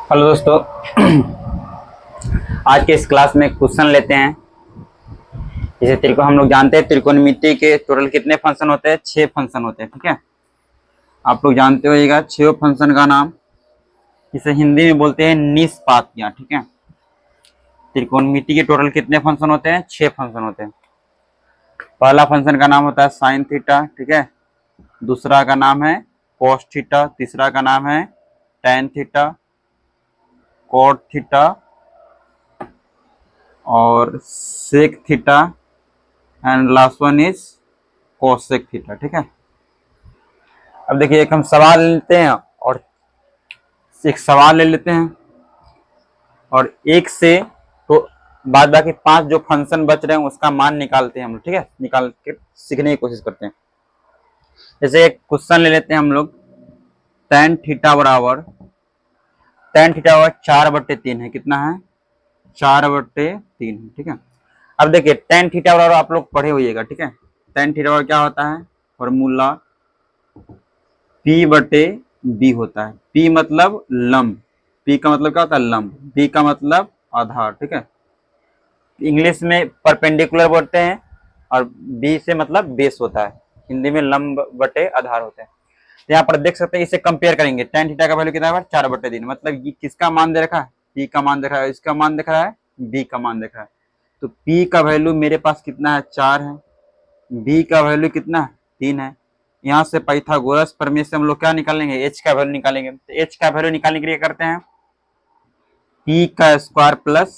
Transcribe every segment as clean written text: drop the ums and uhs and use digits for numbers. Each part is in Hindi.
हेलो दोस्तों। आज के इस क्लास में क्वेश्चन लेते हैं। जैसे त्रिकोण हम लोग जानते हैं, त्रिकोणमिति के टोटल कितने फंक्शन होते हैं? 6 फंक्शन होते हैं। ठीक है, आप लोग जानते होइएगा 6 फंक्शन का नाम, जिसे हिंदी में बोलते हैं निष्पातियां। ठीक है, त्रिकोणमिति के टोटल कितने फंक्शन होते हैं? 6 फंक्शन होते हैं। पहला फंक्शन का नाम होता है साइन थीटा। ठीक है, दूसरा का नाम है कोस थीटा, तीसरा का नाम है टेन थीटा, कॉट थीटा और sec theta and last one is cosec theta. ठीक है, अब देखिए एक हम सवाल लेते हैं और एक सवाल ले लेते हैं और एक से तो बाद बाकी 5 जो फंक्शन बच रहे हैं उसका मान निकालते हैं हम लोग। ठीक है, निकाल के सीखने की कोशिश करते हैं। जैसे एक क्वेश्चन ले लेते हैं हम लोग, tan थीटा बराबर 4/3 है। कितना है? 4/3 है। ठीक है, अब देखिए tan थीटा बराबर आप लोग पढ़े होइएगा। ठीक है, tan थीटा बराबर क्या होता है? फॉर्मूला P/B होता है। P मतलब लंब, P का मतलब क्या होता है? लंब, B का मतलब आधार। ठीक है, इंग्लिश में परपेंडिकुलर बोलते हैं और B से मतलब बेस होता है। हिंदी में लंब बटे आधार होते हैं। तो यहाँ पर देख सकते हैं, इसे कंपेयर करेंगे। tan थीटा का वैल्यू कितना है? 4/3। मतलब ये किसका मान दे रखा है? P का मान दे रहा है, इसका मान दिख रहा है, B का मान दिख रहा है। तो P का वैल्यू मेरे पास कितना है? 4 है। B का वैल्यू कितना है? 3 है। यहाँ से पाइथागोरस प्रमेय से हम लोग क्या निकालेंगे? H का वैल्यू निकालेंगे। तो H का वैल्यू निकालने के लिए करते हैं P का स्क्वायर प्लस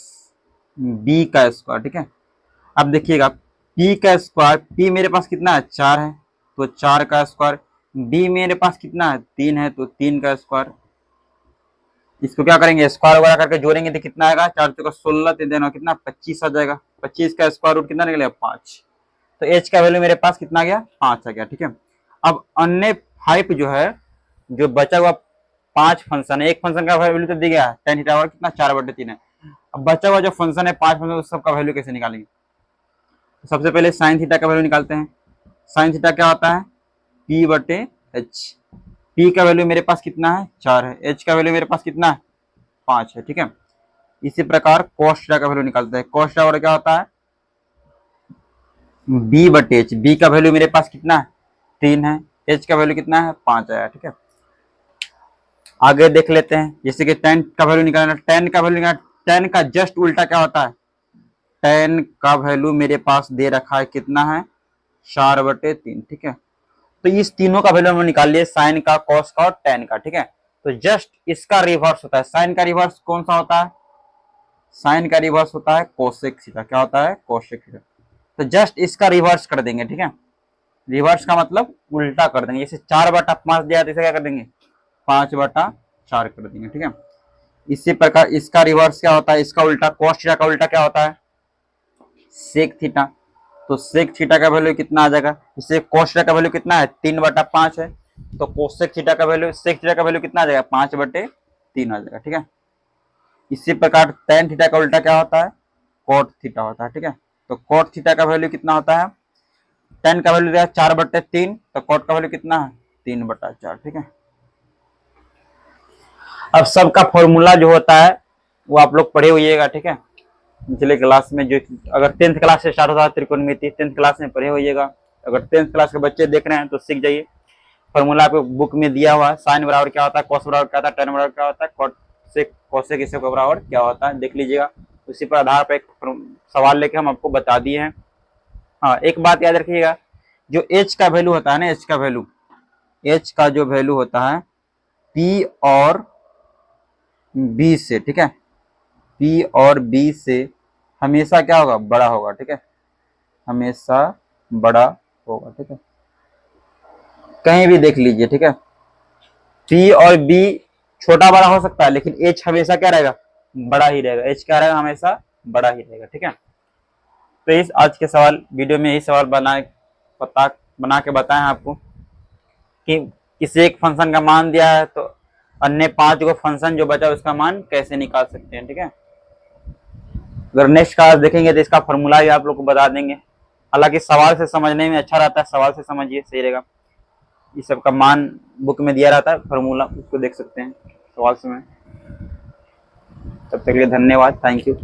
B का स्क्वायर। ठीक है, अब देखिएगा P का स्क्वायर, P मेरे पास कितना है? 4 है, तो 4 का स्क्वायर। B मेरे पास कितना है? 3 है, तो 3 का स्क्वायर। इसको क्या करेंगे? स्क्वायर वगैरह करके जोड़ेंगे तो कितना आएगा? 4 चौका 16, 3 देना कितना? 25 आ जाएगा। 25 का स्क्वायर रूट कितना निकलेगा? 5। तो H का वैल्यू मेरे पास कितना आ गया? 5 आ गया। ठीक है, अब अन्य 5 जो है, जो बचा हुआ 5 फंक्शन है, एक फंक्शन का वैल्यू तो दिया गया है tan थीटा कितना? 4/3 है। अब बचा हुआ जो फंक्शन है 5 फंक्शन, उस सबका वैल्यू कैसे निकालेंगे? तो सबसे पहले साइन थीटा का वैल्यू निकालते हैं। साइन थीटा क्या होता है? P/H। P का वैल्यू मेरे पास कितना है? 4 है। H का वैल्यू मेरे पास कितना है? 5 है। ठीक है, इसी प्रकार cos थीटा का वैल्यू निकालते हैं। cos थीटा क्या होता है? B/H। B का वैल्यू मेरे पास कितना है? 3 है। H का वैल्यू कितना है? 5 आया। ठीक है, आगे देख लेते हैं। जैसे कि tan का वैल्यू निकालना, tan का वैल्यू निकालना, tan का जस्ट उल्टा क्या होता है? tan का वैल्यू मेरे पास दे रखा है, कितना है? 4/3। ठीक है, तो इस तीनों का वैल्यू हम निकाल लिए, साइन का, कॉस का और tan का। ठीक है, तो जस्ट इसका रिवर्स होता है। साइन का रिवर्स कौन सा होता है? साइन का रिवर्स होता है कोसेक थीटा। क्या होता है? Cosec theta. तो जस्ट इसका रिवर्स कर देंगे। ठीक है, रिवर्स का मतलब उल्टा कर देंगे। जैसे 4/5 दिया तो इसे क्या कर देंगे? 5/4 कर देंगे। ठीक है, इसी प्रकार इसका रिवर्स क्या होता है? इसका उल्टा, cos थीटा का उल्टा क्या होता है? Sec theta. तो सेक थीटा का वैल्यू कितना आ जाएगा? इससे cos थीटा का वैल्यू कितना है? 3/5 है, तो कोसेक थीटा का वैल्यू, सेक थीटा का वैल्यू कितना आ जाएगा? 5/3 आ जाएगा। ठीक है, इसी प्रकार tan थीटा का उल्टा क्या होता है? cot थीटा होता है। ठीक है, तो cot थीटा का वैल्यू कितना होता है? tan का वैल्यू दिया 4/3, तो cot का वैल्यू कितना है? 3/4। ठीक है, अब सबका फॉर्मूला जो होता है वो आप लोग पढ़े होइएगा। ठीक है, पिछले क्लास में जो, अगर 10th क्लास से स्टार्ट होता है त्रिकोणमिति, 10th क्लास में पढ़े होइएगा। अगर 10th क्लास के बच्चे देख रहे हैं तो सीख जाइए। फॉर्मूला आपको बुक में दिया हुआ है। साइन बराबर क्या होता है? कॉस बराबर क्या होता है? टेन बराबर क्या होता है? कॉट से कोसेक इससे बराबर क्या होता है? देख लीजिएगा। उसी पर आधार पर एक सवाल लेके हम आपको बता दिए हैं। हाँ, एक बात याद रखिएगा, जो एच का वैल्यू होता है ना, एच का वैल्यू, एच का जो वैल्यू होता है पी और बी से, ठीक है, पी और बी से हमेशा क्या होगा? बड़ा होगा। ठीक है, हमेशा बड़ा होगा। ठीक है, कहीं भी देख लीजिए। ठीक है, पी और बी छोटा बड़ा हो सकता है, लेकिन एच हमेशा क्या रहेगा? बड़ा ही रहेगा। एच क्या रहेगा? हमेशा बड़ा ही रहेगा। ठीक है, तो इस आज के सवाल वीडियो में यही सवाल बना के बताएं आपको कि किसी एक फंक्शन का मान दिया है तो अन्य 5 को फंक्शन जो बचा उसका मान कैसे निकाल सकते हैं। ठीक है, अगर नेक्स्ट क्लास देखेंगे तो इसका फॉर्मूला भी आप लोग को बता देंगे। हालांकि सवाल से समझने में अच्छा रहता है, सवाल से समझिए, सही रहेगा। इस सब का मान बुक में दिया रहता है, फॉर्मूला उसको देख सकते हैं सवाल से में। तब तक के लिए धन्यवाद, थैंक यू।